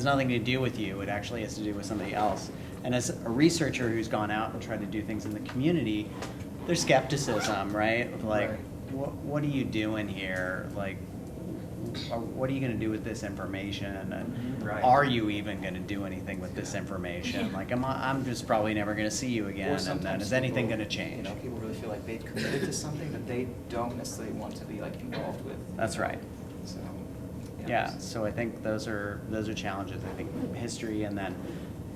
has nothing to do with you. It actually has to do with somebody else. And as a researcher who's gone out and tried to do things in the community, there's skepticism, right? Like, Right. what are you doing here? Like, what are you going to do with this information? And Right. are you even going to do anything with this information? Like, I'm just probably never going to see you again. Or And then sometimes is anything people, going to change? People really feel like they've committed to something that they don't necessarily want to be like involved with. That's right. So, Yeah, so I think those are challenges. I think history, and then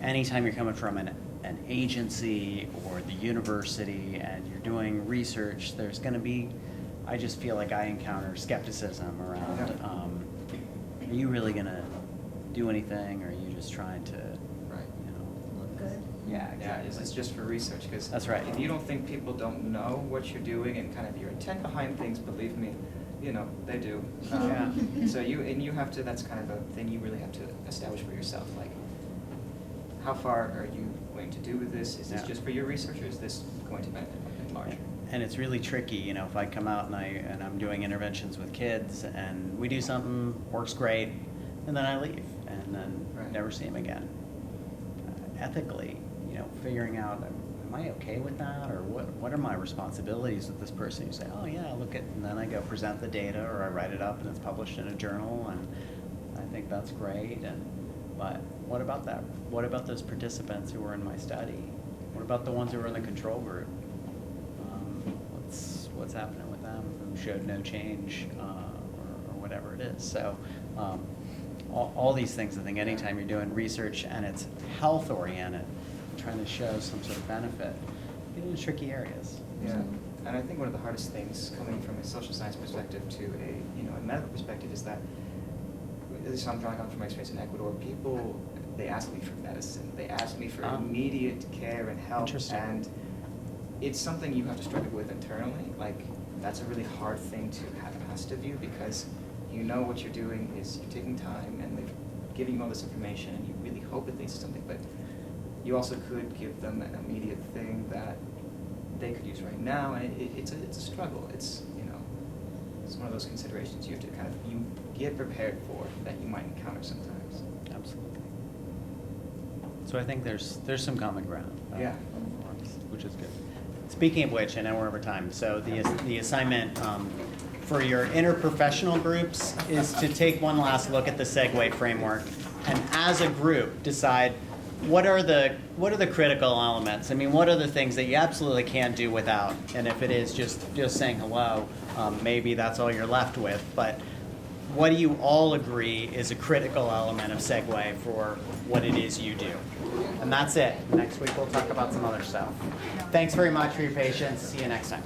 anytime you're coming from an agency or the university and you're doing research, there's going to be, I just feel like I encounter skepticism around, Yeah. Are you really going to do anything, or are you just trying to, Right. Look good. Yeah, Yeah, exactly. this is just for research, because That's right. if you don't think people don't know what you're doing and kind of your intent behind things, believe me, they do. Yeah. So you have to, that's kind of a thing you really have to establish for yourself, like, how far are you going to do with this? Is this Yeah. just for your research, or is this going to benefit something larger? And it's really tricky, if I come out and I'm doing interventions with kids and we do something, works great, and then I leave and then Right. never see them again. Ethically, figuring out, am I okay with that, or what are my responsibilities with this person? You say, oh yeah, look at, and then I go present the data, or I write it up and it's published in a journal, and I think that's great. But what about that? What about those participants who were in my study? What about the ones who were in the control group? What's happening with them who showed no change, or whatever it is? So all these things, I think anytime you're doing research and it's health oriented, trying to show some sort of benefit, you get into tricky areas. Yeah, and I think one of the hardest things coming from a social science perspective to a medical perspective is that, at least I'm drawing on from my experience in Ecuador, people, they ask me for medicine, they ask me for immediate care and help, Interesting. and it's something you have to struggle with internally. Like, that's a really hard thing to have asked of you, because what you're doing is you're taking time and they're giving you all this information and you really hope it leads to something, but you also could give them an immediate thing that they could use right now, and it's a struggle. It's it's one of those considerations you have to you get prepared for that you might encounter sometimes. Absolutely. So I think there's some common ground. Yeah. Which is good. Speaking of which, I know we're over time, so the assignment for your interprofessional groups is to take one last look at the Segue framework, and as a group decide what are the critical elements. I mean, what are the things that you absolutely can't do without? And if it is just saying hello, maybe that's all you're left with. But what do you all agree is a critical element of Segue for what it is you do? And that's it. Next week we'll talk about some other stuff. Thanks very much for your patience. See you next time.